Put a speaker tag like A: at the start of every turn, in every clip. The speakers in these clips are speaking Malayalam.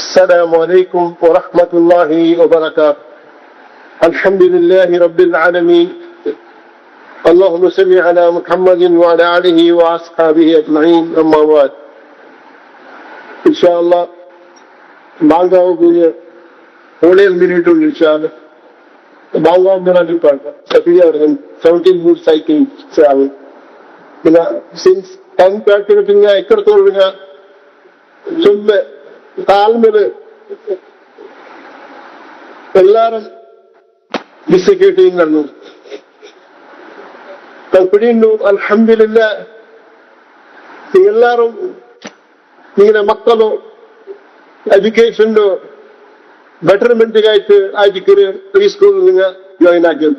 A: السلام عليكم ورحمة الله وبركاته. الحمد لله رب العالمين. اللهم صل على محمد وعلى آله وأصحابه أجمعين. أما بعد. إن شاء الله بعضهم only a minute to inshallah. بعضهم بنادي پڑھا. سفير 17 good cycling travel. بنا since 10 packet पिंगा एकड़ तोड़ पिंगा चुम्बे काल में എല്ലാരും ഡിസിക്കേറ്റിംഗ് നടന്നു. കൽപ്പിടിയുന്നു അൽഹംദുലില്ലാഹ്. എല്ലാരും നിങ്ങളുടെ മക്കളോ എഡ്യൂക്കേഷൻ്റെ ബെറ്റർമെന്റിനായിട്ട് ആയിട്ട് പ്രീ സ്കൂളിൽ നിങ്ങൾ ജോയിൻ ആക്കി,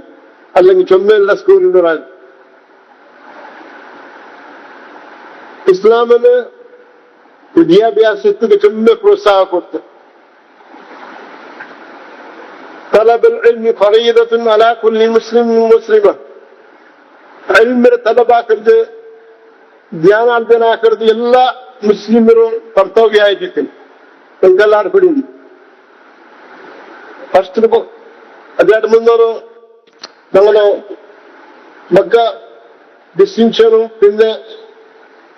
A: അല്ലെങ്കിൽ ചുമയുള്ള സ്കൂളിൽ ഒരാൾ. ഇസ്ലാമിന് വിദ്യാഭ്യാസത്തിന് ചുമ പ്രോത്സാഹനം കൊടുത്തു. طلب العلم فريضة على كل مسلم ومسلمة. علم തലബാക്കരുത്, ധ്യാനാർജനാക്കരുത്, എല്ലാ മുസ്ലിമരും കർത്തവ്യമായിരിക്കും. നിങ്ങൾക്കെല്ലാവരും പിടിയുണ്ട്. ഫസ്റ്റ് അദ്ദേഹം മുന്നോറ് ഞങ്ങള് മക്ക ഡിസ്റ്റിങ്ഷനും പിന്നെ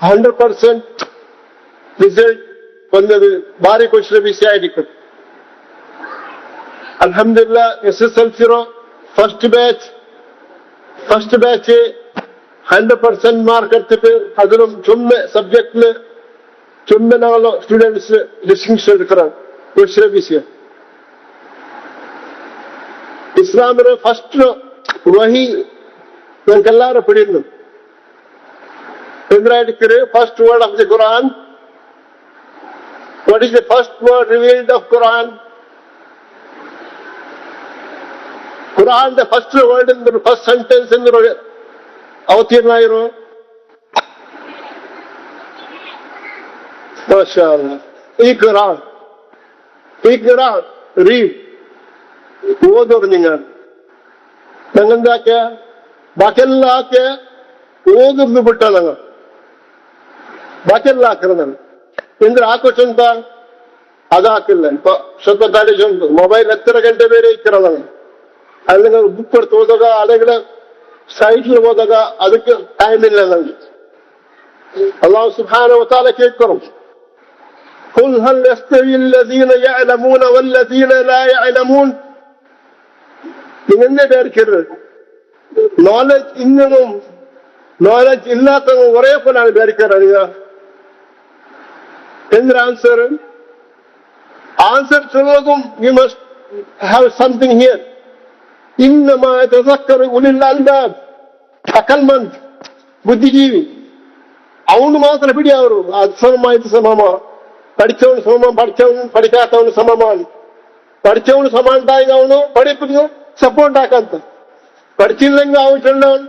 A: 100% റിസൾട്ട് വന്നത് ഭാര്യ കൊച്ചിലെ വിഷയമായിരിക്കും. അൽഹംദുലില്ലാഹ് SSLC ഫസ്റ്റ് ബാച്ച് 100% മാർക്ക് എടുത്തിട്ട് അതിലും ചുമ്മ സബ്ജക്റ്റില് ചുമ്മ ഞങ്ങളോ സ്റ്റുഡൻസ് ഡിസ്റ്റിങ്ഷൻ എടുക്കണം കൊച്ചിലെ വിഷയം. ഇസ്ലാമിന് ഫസ്റ്റ് വഹി ഞങ്ങൾക്ക് എല്ലാവരും പിടിയുന്നു. എന്തിനായിരിക്കും first word of the Quran? What is the first word revealed of Quran? Quran, the first word in the first sentence in the avatirnayiru. MashaAllah. Iqra, read. ഓതോട് നിങ്ങൾ ഞങ്ങെന്താക്ക ബാക്കിയെല്ലാക്ക ഓതുന്നു ಬಿಟ್ಟ ഞങ്ങൾ ബാക്കിയെല്ലാം ആക്കുന്നത് എന്തിനാ ആഘോഷಂತ ಅದಾಕಿಲ್ಲ. ಇಪ್ಪ ಸ್ವಲ್ಪ ಕಾಲೇಜ್ ಉಂಟು, ಮೊಬೈಲ್ ಎತ್ತರ ಗಂಟೆ ಬೇರೆ ಇಕ್ಕಿರೋದ. അല്ലെങ്കിൽ ബുക്ക് എടുത്ത് ഓതുക, അല്ലെങ്കിൽ സൈറ്റിൽ ഓതുക, ಅದಕ್ಕೆ ಟೈಮ್ ಇಲ್ಲ ನನಗೆ. അല്ലാഹു സുബ്ഹാനഹു വ തആല കേൾക്കണം. قل هل يستوي الذين يعلمون والذين لا يعلمون. നിങ്ങളെ പേർക്കരുത്. നോളജ് ഇന്നും നോളജ് ഇല്ലാത്തതും ഒരേ പോലാണ് പേർക്കറിയുക. എന്തൊരു answer ചൊല്ലുന്നതും you must have something here. ഇന്നമാ യതസക്കറു ഉലുൽ അൽബാബ്. അക്കൽമന്ത് ബുദ്ധിജീവി അവന് മാത്രം പിടിയാവൂ. അത് സമമായിട്ട് സമമാണ്. പഠിച്ചവന് സമം, പഠിക്കാത്തവന് സമമാണ്. പഠിച്ചവന് സമാനത്തായി അവನು പഠിപ്പിക്കുന്നു ಸಪೋರ್ಟ್ ಹಾಕಂತ. പഠിച്ചില്ലെങ്കിൽ ആവശ്യമുള്ളവൻ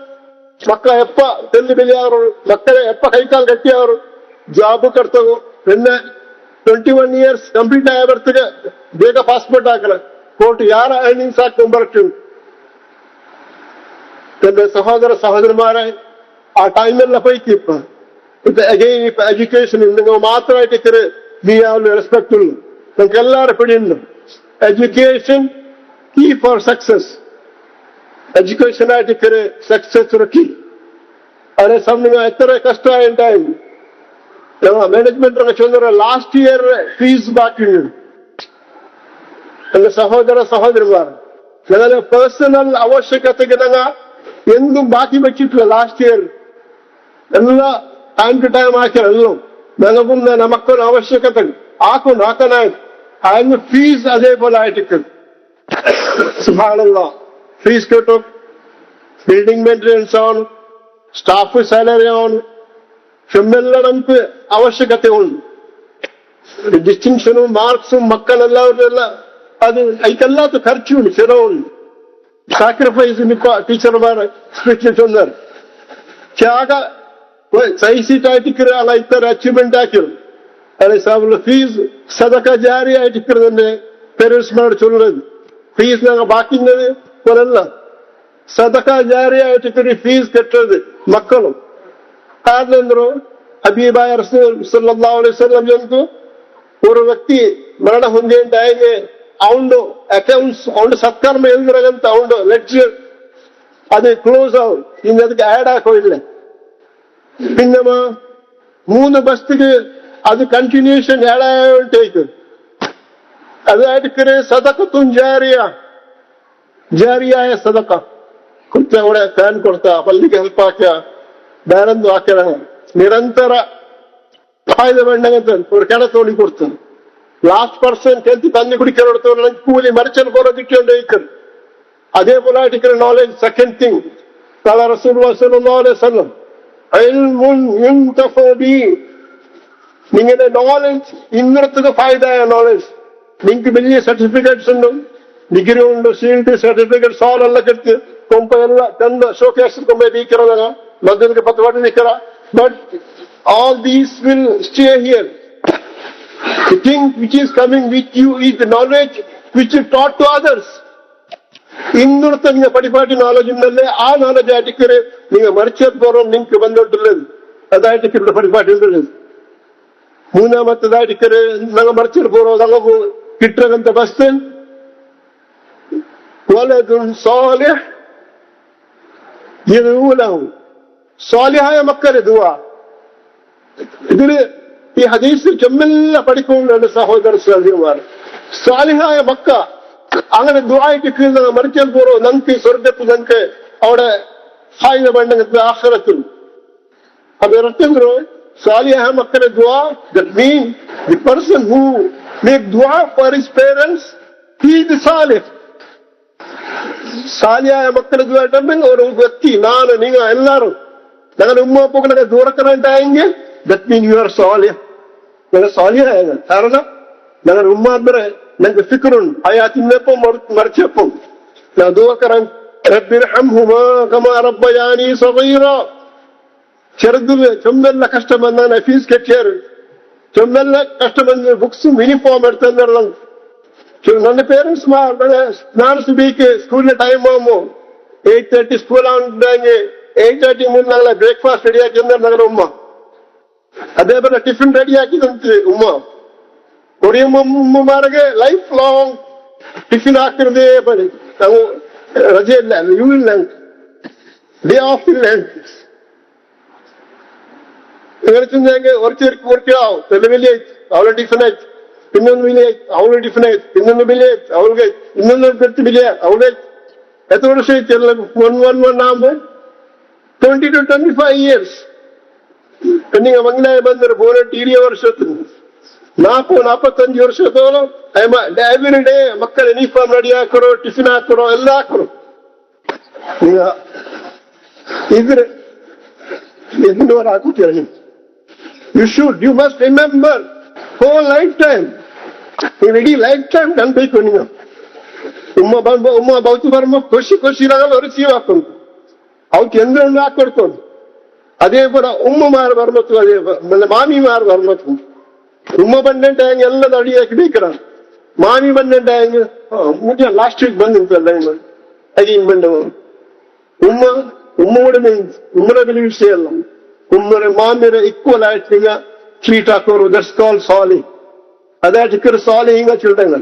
A: ಮಕ್ಕಳ ಎಪ್ಪ ತೆಲ್ಲಿ ಬೆಳೆಯವರು, ಮಕ್ಕಳ ಎಪ್ಪ ಕೈಕಾಲು ಗಟ್ಟಿಯವರು ಜಾಬ್ ಕರ್ತವು. പിന്നെ 21 years ಕಂಪ್ಲೀಟ್ ಆಗಿ ಬರ್ತಿಗೆ ಬೇಗ ಪಾಸ್ಪೋರ್ಟ್ ಹಾಕಲ ಕೋರ್ಟ್ ಯಾರ ಏರ್ನಿಂಗ್ಸ್ ಹಾಕಿ ಬರಟ್ಟು. എന്റെ സഹോദര സഹോദരന്മാരെ ആ ടൈമെല്ലാം പോയിക്ക്. ഇപ്പൊ അഗൈൻ ഇപ്പൊ എഡ്യൂക്കേഷൻ നിങ്ങൾ മാത്രമായിട്ട് നീ ആ റെസ്പെക്ട് ഉള്ളു. നിങ്ങൾക്ക് എല്ലാവരും പിടിയുണ്ട്. Education key for success. Education ആയിട്ട് സക്സസ് കീ. അതെ സമയം എത്ര കഷ്ടമായിട്ടായിരുന്നു മാനേജ്മെന്റ് ചൊല്ലുന്ന ലാസ്റ്റ് ഇയർ ഫീസ് ബാക്കിയുണ്ട്. എന്റെ സഹോദര സഹോദരന്മാർ, ഞങ്ങളുടെ പേഴ്സണൽ ആവശ്യകതയ്ക്ക് ഞങ്ങൾ എന്തും ബാക്കി വെച്ചിട്ടില്ല. ലാസ്റ്റ് ഇയർ എല്ലാ ടൈം ടു ടൈം ആക്കിയല്ലോ. ഞങ്ങൾക്കും നമുക്കൊരു ആവശ്യകത ആക്കാനായി അതിന് ഫീസ് അതേപോലെ ആയിട്ട് സുബ്ഹാനല്ലാഹ് ഫീസ് കിട്ടും. ബിൽഡിംഗ് മെയിൻ്റെനൻസ് ആണ്, സ്റ്റാഫ് സാലറി ആണ്, ചുമ്മെല്ലാം നമുക്ക് ആവശ്യകത ഉണ്ട്. ഡിസ്റ്റിങ്ഷനും മാർക്സും മക്കളെല്ലാവരും അത് അതിക്കെല്ലാത്ത ഖർച്ചുണ്ട്, ചിലവുണ്ട്. സാക്രിഫൈസിന് ഇപ്പൊ ടീച്ചർമാർ സ്പീച്ചിൽ ചൊന്നാർ ത്യാഗ സൈസിട്ടായിട്ട് ആളെ ഇത്ര അച്ചീവ്മെന്റ് ആക്കിയത്. അല്ലെ സാബുള്ള ഫീസ് സദക്ക ജാരി ആയിട്ട് പേരൻസ്മാരോട് ചൊല്ലുന്നത്. ഫീസ് ഞങ്ങൾ ബാക്കിന്നത് പോലല്ല, സദക്ക ജാരി ആയിട്ട് ഫീസ് കെട്ടത് മക്കളും. കാരണം എന്തോ ഹബീബായ റസൂൽ സല്ലല്ലാഹു അലൈഹി വസല്ലം ഒരു വ്യക്തി ಮರಣ ಹೊಂದಿ ಹೇಗೆ ಅವನು ಅಕೌಂಟ್ಸ್ ಅವನು ಸತ್ಕರ್ಮ ಎಲ್ದಿರಂತ ಅವನು ಲೆಕ್ಚರ್ അത് ക്ലോസ് ആവും ഇനി അത് ആഡ് ആക്കില്ല പിന്നെ 3 ബസ്തിക്ക് അത് കണ്ടിന്യൂഷൻ ആഡ് ആയിട്ടേക്ക് അതായിട്ട് സദഖത്തുൻ ജാരിയായ സദഖ കൊടുത്ത അവിടെ ഫാൻ കൊടുത്ത പള്ളിക്ക് ഹെൽപ്പ് ആക്കുക വേറെന്തും ആക്കിയ നിരന്തര ഫായ്ദ വേണ്ടങ്ങനത്തെ ഒരു കിണത്തോണി കൊടുത്തു ലാസ്റ്റ് പേഴ്സൺ കെത്തി തന്നി കുടിക്കാനോടത്തോളം കൂലി മരിച്ചാൽ കുറെ കിട്ടിയോണ്ടേക്കും അതേപോലെ ആയിട്ട് നോളജ് സെക്കൻഡ് തിങ് റസൂലുള്ളാഹി സ്വല്ലല്ലാഹു അലൈഹി വസല്ലം ഇൽമുൻ യുൻതഫഉ ബിഹി നിങ്ങളുടെ നോളജ് ഇന്നത്തെ ഫായ്ദയായ നോളജ് നിങ്ങൾക്ക് വലിയ സർട്ടിഫിക്കറ്റ്സ് ഉണ്ട് ഡിഗ്രി ഉണ്ട് CLT സർട്ടിഫിക്കറ്റ് സാലെല്ലാം കിട്ടി ಕೊಂಪ ಎಲ್ಲ ತಂದ ಶೋಕೇಸ್ ಕೊಂಬೆ ಬೀಕಿರೋದಾಗ ಮಧ್ಯಕ್ಕೆ 10 ವಾಟಿ ನಿಕ್ಕರ but all these will stay here the thing which is coming with you is the knowledge which is taught to others ഇന്നത്തെ നിങ്ങൾ പഠിപ്പാട്ടി നോളജ് ഉണ്ടല്ലേ ആ നോളജ് ആയിട്ട് നിങ്ങൾ മറിച്ചപ്പോറും നിങ്ങൾക്ക് ബന്ധപ്പെട്ടുള്ളത് അതായിട്ട് ഇവിടെ പഠിപ്പാട്ടുള്ളത് മൂന്നാമത്തേതായിട്ട് ഞങ്ങൾ മറിച്ചപ്പോറോ ഞങ്ങൾക്ക് കിട്ടുന്നതിന്റെ ബസ് സാലിഹ് സാലിഹായ മക്കളെ ദുആ ഇതില് ഈ ഹദീസ് ചെമ്മെല്ലാം പഠിക്കുന്നുണ്ട് സഹോദര സഹോദരിമാർ സാലിഹായ മക്ക അങ്ങനെ ദുആയിട്ട് കീഴുന്ന മറിച്ചാൽ പോറോ നമുക്ക് സ്വർഗത്തിൽ നമുക്ക് അവിടെ ഫായ്ദ വേണ്ടെങ്കിൽ ആഖിറത്തിൽ അതിരട്ടെങ്കിലോ സാലിഹായ മക്കളെ ദുആ that means the person who make dua for his parents he is salih സാലിഹായ മക്കളെ ദുആ ഇട്ടുണ്ടെങ്കിൽ ഒരു വ്യക്തി ನಾನು നിങ്ങൾ എല്ലാവരും ഞങ്ങളുടെ ഉമ്മ അപ്പൊക്കെ ദൂരക്കനായിട്ടായെങ്കിൽ that means you are salih ഞങ്ങൾ സാലിഹായ കാരണം ഞങ്ങളുടെ ഉമ്മ ಅಂದ್ರೆ ನಂಗೆ ಫಿಕ್ರುನ್ ಹಯಾತಿನ್ನപ്പം ಮರ್ಚಪ್ಪಂ ನಾ ದೂಕರಂ ರಬ್ಬಿರ್ಹಮ್ಹುಮಾ ಕಮಾ ರಬ್ಬಯಾನಿ ಸಗೀರಾ ചെറുതില് ചുമ്മെല്ല കഷ്ടം വന്നാണ് ഫീസ് കെട്ടിയാറ് ചുമ്മെല്ല കഷ്ടം വന്ന് ബുക്സും യൂണിഫോം എടുത്തെന്നുള്ളത് ನನ್ನ ಪೇರೆಂಟ್ಸ್ ನಾನು ಸುಬೀക്ക് സ്കൂളിന്റെ ടൈം ആകുമ്പോ 8:30 സ്കൂൾ ആവുണ്ടെങ്കിൽ 8:30 മുന്നേ ഞങ്ങളെ ബ്രേക്ക്ഫാസ്റ്റ് റെഡിയാക്കി തന്ന ഞങ്ങളുടെ ഉമ്മ അതേപോലെ ടിഫിൻ റെഡിയാക്കി തന്നിട്ട് ഉമ്മ ഉമ്മമാരൊക്കെ ലൈഫ് ലോങ് ಟಿಫಿನ್ ಹಾಕಿರದೇ ಬರೀ ನಾವು ರಜೆ ಇಲ್ಲ ಲೀವ್ ಇಲ್ಲ ಡೇ ಆಫ್ ಇಲ್ಲ ಹೇಳ್ತಿದ್ದಂಗೆ ವರ್ಕಿಯಾವ್ ತೆಲೆ ಬೆಲೆ ಆಯ್ತು ಅವಳ ಟಿಫಿನ್ ಆಯ್ತು ಇನ್ನೊಂದು ಬೆಲೆ ಆಯ್ತು ಅವಳ ಟಿಫಿನ್ ಆಯ್ತು ಇನ್ನೊಂದು ಬೆಲೆ ಆಯ್ತು ಅವಳಿಗೆ ಇನ್ನೊಂದು ಗಟ್ಟಿ ಬೆಲೆ ಅವಳಾಯ್ತು ಎತ್ತು ವರ್ಷ ಆಯ್ತು ಎಲ್ಲ 1 ಆകുമ്പോ 20 to 25 years പെണ്ണിങ്ങ മംഗലായ ಬಂದರೆ ಬೋನ ಟಿರಿಯ ವರ್ಷത്തിന് 40-45 ವರ್ಷದೋളം ಎವ್ರಿ ಡೇ ಮಕ್ಕಳ ಯೂನಿಫಾರ್ಮ್ ರೆಡಿ ಹಾಕೋರು ಟಿಫಿನ್ ಹಾಕೋರು ಎಲ್ಲ ಹಾಕೋರು ಈಗ ಇದ್ರೆ ಎನ್ನೋರು ಹಾಕುತ್ತೀರ ನೀವು you must remember whole life time ಇಡೀ ಲೈಫ್ ಟೈಮ್ ಅನ್ಬೇಕು ನೀವು ಉಮ್ಮ ಬೌತಿ ಬರ್ಮ ಖುಷಿರಾಗಲ್ಲ ಅವರು ಸೀವ್ ಹಾಕೊಂಡು ಅವಕ್ಕೆ ಎಂದ್ರನ್ನು ಹಾಕೊಡ್ಕೊಂಡು ಅದೇ ಕೂಡ ಉಮ್ಮಮಾರು ಬರ್ಮತ್ತು ಅದೇ ಮಾಮಿಮಾರು ಬರ್ಮತ್ತು ಉಮ್ಮ ಬಂದಂಟಾಯಂಗೆ ಎಲ್ಲ ಅಡಿ ಹಾಕಿ ಬೇಕರ ಮಾಮಿ ಬಂದಂಟಾಯಂಗೆ ಮುಖ್ಯ ಲಾಸ್ಟ್ ವೀಕ್ ಬಂದಿರ್ತಲ್ಲ ಅದೇನ್ ಬಂದವ ഉമ്മയുടെ മീൻസ് ഉമ്മയുടെ വലിയ വിഷയമല്ല ഉമ്മയുടെ മാമിയുടെ ഈക്വൽ ആയിട്ട് നിങ്ങൾ ട്രീറ്റ് ആക്കോറു ദാറ്റ്സ് കോൾഡ് സാലിഹ് അതായിട്ട് സാലിഹിങ്ങ ചിൽഡ്രൻ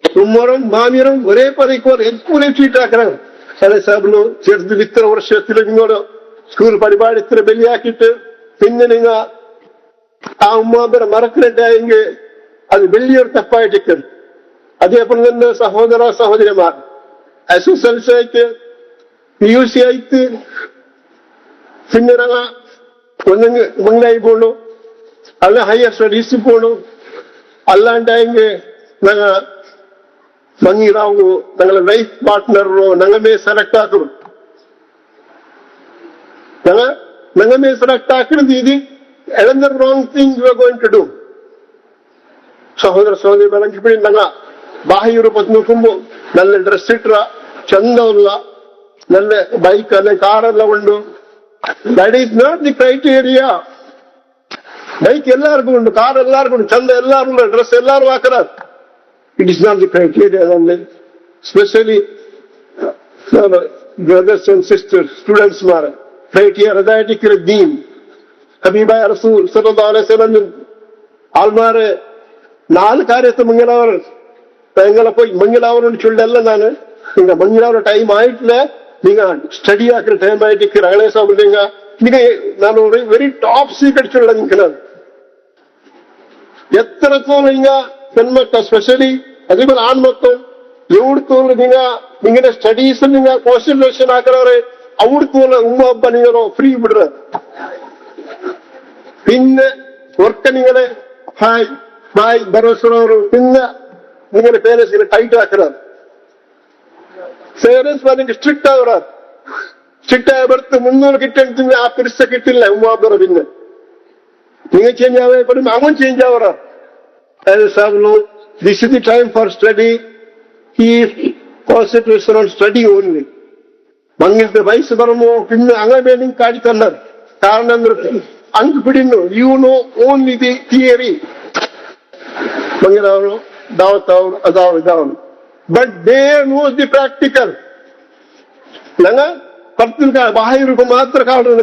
A: ഉമ്മറും മാമിയറും ഒരേ പോലെ ഈക്വലി ട്രീറ്റ് ആക്കണം അതെ സാബിന് ചെറുതിൽ ഇത്ര വർഷത്തിൽ നിങ്ങളോട് സ്കൂൾ പരിപാടി ഇത്ര ബലിയാക്കിയിട്ട് പിന്നെ നിങ്ങൾ ആ ഉമ്മാബരെ മറക്കുന്നുണ്ടായെങ്കിൽ അത് വലിയൊരു തപ്പായിട്ട് അതേപോലെ തന്നെ സഹോദര സഹോദരിമാർ SSLC ആയിട്ട് PUC ആയിട്ട് പിന്നെ ഒന്നെങ്കിൽ മംഗലായി പോണു അല്ല ഹയർ സ്റ്റഡീസ് പോണു അല്ലാണ്ടായെങ്കിൽ ഞങ്ങൾ മങ്ങിറാവു ഞങ്ങളെ ലൈഫ് പാർട്ട്ണറോ ഞങ്ങളെ സെലക്ട് ആക്കണം ഞങ്ങളെ സെലക്ട് ആക്കുന്നത് ഇത് another wrong thing you are going to do സഹോദര സഹോദരി ബലങ്കിപ്പിടി ഞങ്ങ ബാഹ്യ രൂപത്തിൽ നോക്കുമ്പോ നല്ല ഡ്രസ് ഇട്ട ചന്തമുള്ള നല്ല ബൈക്ക് അല്ലെ കാറെല്ലാം ഉണ്ട് that is not the criteria bike എല്ലാവർക്കും ഉണ്ട് കാർ എല്ലാവർക്കും ഉണ്ട് ചന്ത എല്ലാവർക്കും ഉണ്ട് ഡ്രസ് എല്ലാവരും ആക്കറ it is not the criteria specially brothers and sisters സ്റ്റുഡൻസ്മാർ ക്രൈറ്റീരിയ അതായിട്ട് ദീൻ ഹബീബായ റസൂൽ സല്ലല്ലാഹു അലൈഹി വസല്ലം ആൾമാരെ 4 കാര്യത്തെ മംഗലാവർ നിങ്ങളെ പോയി മംഗലാവരോട് ചൊല്ലല്ല ನಾನು நீங்க மஞ்சளாவோட டைம் ஆயிட்டுல நீங்க ஸ்டடி ஆக்குற டைம் ஆயிட்டு ரகலே சாப்பிடுறீங்க நீங்க நான் ஒரு வெரி டாப் சீக்ரெட் சொல்ல நிற்கிறேன் ಎತ್ತರಕ್ಕೂ ನಿಂಗ ಹೆಣ್ಮಕ್ಳು ಸ್ಪೆಷಲಿ ಅದೇ ಮೇಲೆ ಆಣ್ಮಕ್ಳು ಎವ್ರಿಗೂ ನಿಂಗೆ ಸ್ಟಡೀಸ್ ನಿಂಗ ಕಾನ್ಸಂಟ್ರೇಷನ್ ಹಾಕಿರೋರೆ ಅವ್ರಿಗೂ ಉಮ್ಮ ಹಬ್ಬ ನೀವು ಫ್ರೀ ಬಿಡ್ರ പിന്നെ ವರ್ಕ ನಿಂಗಳೆ ಹಾಯ್ ಬಾಯ್ ಭರೋಸರವರು പിന്നെ നിങ്ങളുടെ പേരൻസിനെ ടൈറ്റ് ആക്കുന്നത് പേരൻസ് പറഞ്ഞ സ്ട്രിക്റ്റ് ആവുക സ്ട്രിക്റ്റ് ആയ ബർത്ത് 300 കിട്ടിയ ആ പിരിച്ച കിട്ടില്ല ഉമ്മ ഹബ്ബറ പിന്നെ നിങ്ങൾ ചേഞ്ച് ആവുക അവൻ ചേഞ്ച് ആവുക this is the time for study. He concentration on study only. ಮಂಗಿಲ್ದ ವಯಸ್ಸು ಬರಮೋ ಇನ್ನು ಅಂಗಬೇಡಿ ಕಾಡಿ ತಂದರು ಕಾರಣ ಅಂದ್ರೆ ಅಂಕ್ ಬಿಡಿನ್ನು you know only the theory ಮಂಗಿನವರು ದಾವತ್ ಅವರು ಅದಾವ್ ಇದಾವ್ but they knows the practical ನಂಗ ಪರ್ತಿನ ಬಾಹಿರ ಮಾತ್ರ ಕಾಡು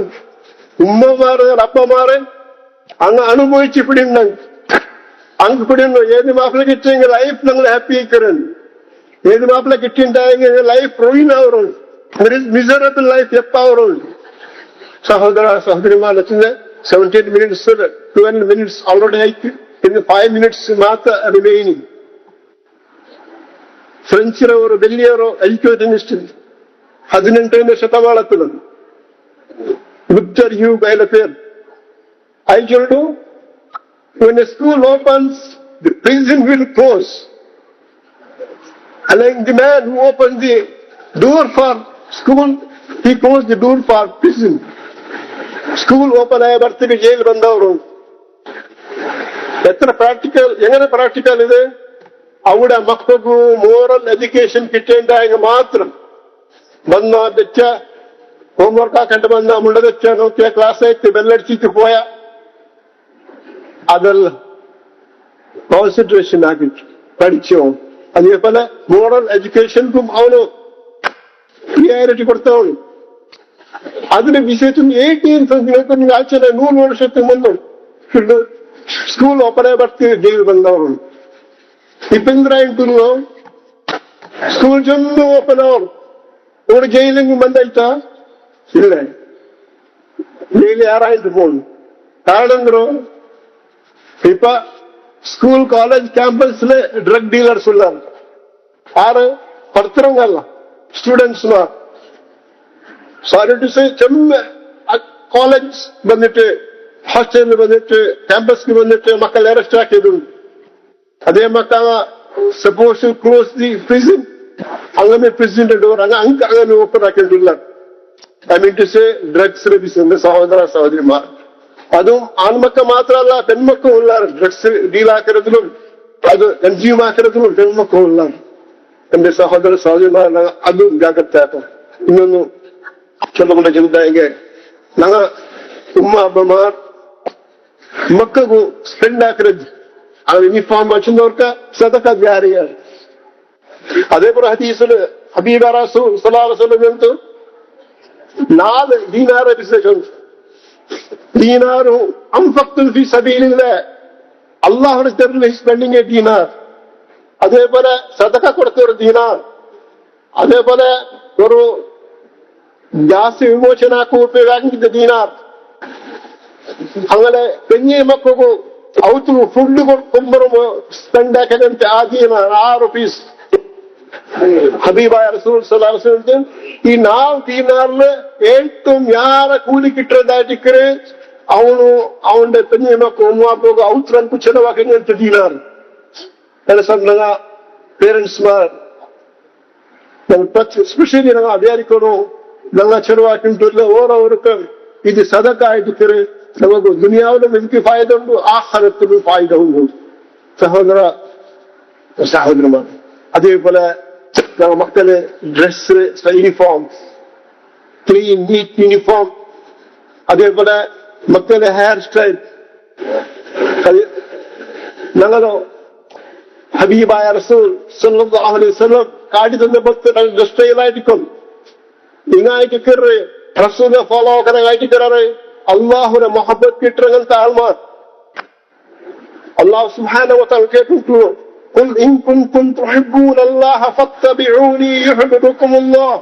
A: ഉമ്മമാര് അപ്പമാര് അങ്ങ് അനുഭവിച്ച് പിടിന്നു അങ്ങ് പിടിന്നു ഏത് മാപ്പിള കിട്ടിയെങ്കിൽ ലൈഫ് ഞങ്ങൾ ഹാപ്പി ആയിക്കരുന്നു ഏത് മാപ്പിള കിട്ടിയിട്ടുണ്ടെങ്കിൽ ലൈഫ് റൂയിൻ ആവുന്നുണ്ട് മിസറബിൾ ലൈഫ് എപ്പാവുന്നുണ്ട് സഹോദര സഹോദരിമാരുടെ 17 minutes 12 minutes ഓൾറെഡി ആയിട്ട് ഇന്ന് 5 minutes മാത്രം റിമൈനിങ് ഫ്രഞ്ചിലെ ഒരു വലിയൊരു എഡ്യൂക്കേഷനിസ്റ്റ് 18ನೇ ശതമാനത്തിലാണ് Victor Hugo അയാളുടെ പേര് I told you when a school opens the prison will close. Like the man who opened the door for school, he closed the door for prison. School open ആയ ബർത്തിക്ക് ജയിൽ ബന്ധവരും എത്ര പ്രാക്ടിക്കൽ എങ്ങനെ പ്രാക്ടിക്കൽ ഇത് അവിടെ മക്കൾക്ക് മോറൽ എഡ്യൂക്കേഷൻ കിട്ടേണ്ടെങ്കിൽ മാത്രം വന്ന വെച്ച ഹോംവർക്ക് ആക്കേണ്ട വന്ന മുണ്ട വെച്ച നോക്കിയ ക്ലാസ് ആയിട്ട് ബെല്ലടിച്ചിട്ട് പോയ അതല്ല കോൺസെൻട്രേഷൻ ആക്കിട്ട് പഠിച്ചോ അതേപോലെ മോറൽ എഡ്യൂക്കേഷനും അവന് പ്രിയോറിറ്റി കൊടുത്തവನು അതിന് വിശേഷം 18 ആഴ്ച 100 ವರ್ಷത്തിന് മുന്നും സ്കൂൾ ഓപ്പണായി ಬರ್ತೀವಿ ಜೈಲು ಬಂದವರು ಇಪ್ಪಂದ್ರಾಯ್ತು ಸ್ಕೂಲ್ ಚಂದು ಓಪನ್ ಅವರು ഇവിടെ ജയിലിങ് ಬಂದಾಯ್ತಾ ಇಲ್ಲ ജയിലിൽ ಯಾರಾಯ್ತು പോണು കാരണಂದ್ರು ഇപ്പൊ സ്കൂൾ കോളേജ് ക്യാമ്പസിലെ ഡ്രഗ് ഡീലർസ് ഉള്ളാరు ആറ് പഠിത്തരങ്ങല്ല സ്റ്റുഡൻസ്മാർ ಸಾರಿ ಟು ಸೇ ಚೆನ್ನ ಕಾಲೇಜ್ ಬಂದಿಟ್ಟು ಹಾಸ್ಟೆಲ್ ಬಂದಿಟ್ಟು ಕ್ಯಾಂಪಸ್ಗೆ ಬಂದಿಟ್ಟು ಮಕ್ಕಳು ಅರೆಸ್ಟ್ ಹಾಕಿದ್ರು ಅದೇ ಮಕ್ಕಳ ಸಪೋಸ್ ಕ್ಲೋಸ್ ದಿ ಪ್ರಿಸನ್ അങ്ങനെ പ്രിസന്റെ ഡോർ അങ്ങനെ ഓപ്പൺ ആക്കിയിട്ടില്ല I mean to say drugs ലഭിക്കുന്ന സഹോദര സഹോദരിമാർ അതും ആൺമക്കൾ മാത്രമല്ല പെൺമക്കളും ഉള്ളാറ് ഡ്രഗ്സ് ഡീലാക്കുന്നതിലും അത് കൺസ്യൂം ആക്കുന്നതിലും പെൺമക്കളും ഉള്ളാറ് എന്റെ സഹോദര സഹോദരിമാർ അതും ജാഗ്രത ಇನ್ನೊಂದು ಚಲೋ ಚಿಂತೆಗೆ ನಂಗ ಉಮ್ಮ ಹಬ್ಬಮಾರ್ ಮಕ್ಕಗೂ ಸ್ಪೆಂಡ್ ಹಾಕಿರದು ಆ ಯೂನಿಫಾರ್ಮ್ ಹಚ್ಚಿದವ್ರಕ ಸದಕ ಬ್ಯಾರಿಯ ಅದೇ ಪರ ಹದೀಸಲು ಹಬೀಬ ರಸೂಲ್ ಸಲ್ಲಲ್ಲಾಹು ಅಲೈಹಿ ವಸಲ್ಲಂ ಅಂತೂ 4 ದೀನಾರ ಬಿಸೇಷನ್ ದೀನಾರು ಅಂಫಕ್ತು ಫಿ ಸಬೀಲಿಲ್ಲಾಹ್ ಅಲ್ಲಾಹನ ತೆರಲಿ ಸ್ಪೆಂಡಿಂಗ್ ಎ ದೀನಾರ್ അതേപോലെ സദക കൊടുത്തൊരു ദീനാർ അതേപോലെ ഒരു ഗ്യാസ് വിമോചനാക്കു ഉപയോഗിക്കുന്ന ദീനാർ അങ്ങനെ പെഞ്ഞി മക്കൾക്കു ಅವತ್ತು ಫುಡ್ ಕೊಡ್ಕೊಂಬರು ಸ್ಪೆಂಡ್ ಹಾಕದಂತೆ ಆ ದೀನಾರ್ ₹6 ഹബീബായ റസൂൽ സല്ലല്ലാഹു അലൈഹി വസല്ലം ഈ 4 ദീനാറില് ഏറ്റവും ಯಾರ ಕೂಲಿ കിട്ടുന്നതായിട്ട് അവന്റെ പെഞ്ഞി മക്കൾ ഉമ്മാക്ക് ഔത്രൻಕು ചെലവാക്കുന്നಂತ ദീനാർ ಸಂಘ ಪೇರೆಂಟ್ಸ್ಮಾರ್ ಸ್ಪೆಷಲಿ ನಂಗೆ ಅಭ್ಯಾರಿಕರು നല്ല ചെലവാക്കിയിട്ടില്ല ഓരോരുക്കും ഇത് സദക ആയിട്ട് നമുക്ക് ദുനിയാവിലും എനിക്ക് ഫായത ഉണ്ട് ആഖിറത്തിലും ഫായത ഉണ്ട് സഹോദര സഹോദരന്മാർ അതേപോലെ മക്കള് dress uniform clean neat uniform അതേപോലെ മക്കളെ ഹെയർ സ്റ്റൈൽ ഞങ്ങളോ ഹബീബായ റസൂൽ സല്ലല്ലാഹു അലൈഹി വസല്ലം കാട്ടി തന്ന ഭക്തരുടെ സ്റ്റൈലായിരിക്കും ಹಿಂಗಾಯ್ತು ಕಿರ್ರಿ ರಸೂಲ ಫಾಲೋ ಕರಾಯ್ತು ಕಿರ್ರಿ ಅಲ್ಲಾಹುನ ಮೊಹಬ್ಬತ್ ಕಿಟ್ರಂತ ಆಳ್ಮಾರ್ അള്ളാഹു സുബ്ഹാനഹു വ തആല കേട്ടിട്ടു ഖുൽ in കുൻതും തുഹിബ്ബൂനല്ലാഹ ഫത്തബിഊനി യുഹിബ്ബുകുമുല്ലാഹ്.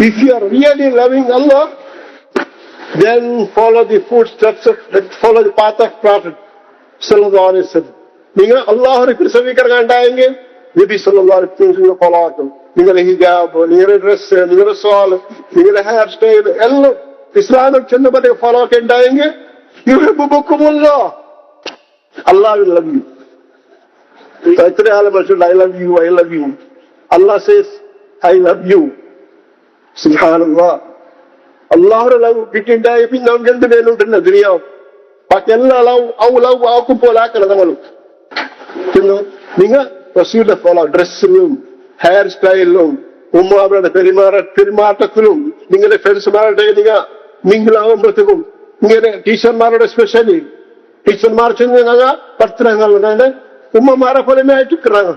A: If you are really loving Allah, then follow the footsteps follow the path of Prophet sallallahu alaihi wasallam. നിങ്ങൾ അള്ളാഹുവിനെ പിടിച്ചവീക്കർ കണ്ടായെങ്കിൽ നബി സല്ലല്ലാഹു അലൈഹി വസല്ലം ഫോളോ ആക്കും. നിങ്ങളുടെ ഹിജാബ്, നിങ്ങളുടെ ഡ്രസ്, നിങ്ങളുടെ സോൾ, നിങ്ങളുടെ ഹെയർ സ്റ്റൈൽ എല്ലാം ഇസ്ലാമിൽ ചെന്നപ്പോ ഫോളോ ഒക്കെ ഉണ്ടായെങ്കിൽ യുഹിബ്ബുകുമുല്ലാഹ്, Allah will love you. എത്ര ആളെ മനസ്സിലുണ്ട് I love you, I love you. Allah says I love you. സുബ്ഹാനല്ലാഹ്. അള്ളാഹുടെ ലവ് കിട്ടിണ്ടായി പിന്നെ അവർക്ക് എന്ത് മേലുണ്ടല്ലോ ദുനിയാവ്. ബാക്കി എല്ലാ ലവ് ആക്കും പോലെ ആക്കണം നമ്മളും. നിങ്ങൾ റസൂലിന്റെ ഫോളോ ഡ്രസ്സിലും ഹെയർ സ്റ്റൈലിലും ഉമ്മാവരുടെ പെരുമാറ്റത്തിലും നിങ്ങളുടെ ഫ്രണ്ട്സുമാരുടെ നിങ്ങൾ മിങ്കിളാകുമ്പോഴത്തേക്കും ഇങ്ങനെ ടീച്ചർമാരുടെ സ്പെഷ്യലി ടീച്ചർമാർ ചെന്ന് പത്രങ്ങളുണ്ട് ഉമ്മമാരെ പോലെമേ ആയിട്ടിരിക്கிறாங்க.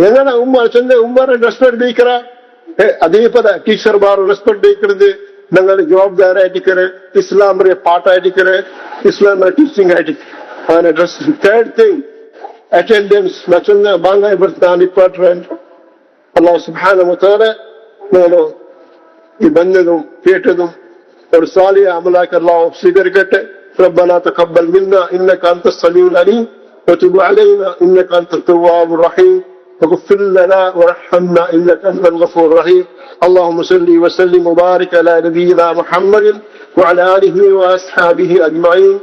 A: எங்கன்னா உம்மா சென்று உம்மாரை ரெஸ்பெக்ட் வைக்கிற அதே போல டீச்சர்மார் ரெஸ்பெக்ட் வைக்கிறது ഞങ്ങൾ ജവാബ്ദാർ ആയിട്ടിക്കറ് ഇസ്ലാമിന്റെ പാട്ടായിട്ടിക്കറ് ഇസ്ലാമിന്റെ ടീച്ചിങ് ആയിട്ടിക്കറ് അങ്ങനെ ഡ്രസ്. തേർഡ് തിങ് അറ്റൻഡൻസ് മറ്റൊന്ന് ബാങ്കായി വരുത്താൻ ഇമ്പോർട്ടൻറ്റ്. അല്ലാഹു സുബ്ഹാനഹു വ തആല നമ്മൾ ഈ ബന്ധതും കേട്ടതും ഒരു സാലിഹ അമലാക്കി അല്ലാഹു സ്വീകരിക്കട്ടെ. ربنا تقبل منا انك انت السميع العليم وتب علينا انك انت التواب الرحيم واغفر لنا وارحمنا انك انت الغفور الرحيم. اللهم صل وسلم وبارك على نبينا محمد وعلى اله واصحابه اجمعين.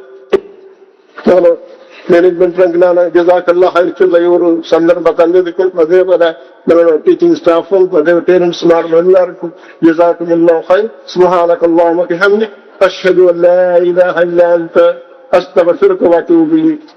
A: മാനേജ്മെന്റ് രംഗിലാണ് ജസാക്കല്ലാ ഹൈറുള്ള ഈ ഒരു സന്ദർഭം തന്നതിക്കും അതേപോലെ നമ്മുടെ ടീച്ചിങ് സ്റ്റാഫും അതേ പേരൻസുമാരും എല്ലാവർക്കും ജസാക്കല്ലാഹു ഖൈർ. സുബ്ഹാനകല്ലാഹുമ്മ വബിഹംദിക അശ്ഹദു അൻ ലാ ഇലാഹ ഇല്ലാ അൻത അസ്തഗ്ഫിറുക വഅതൂബു ഇലൈക്.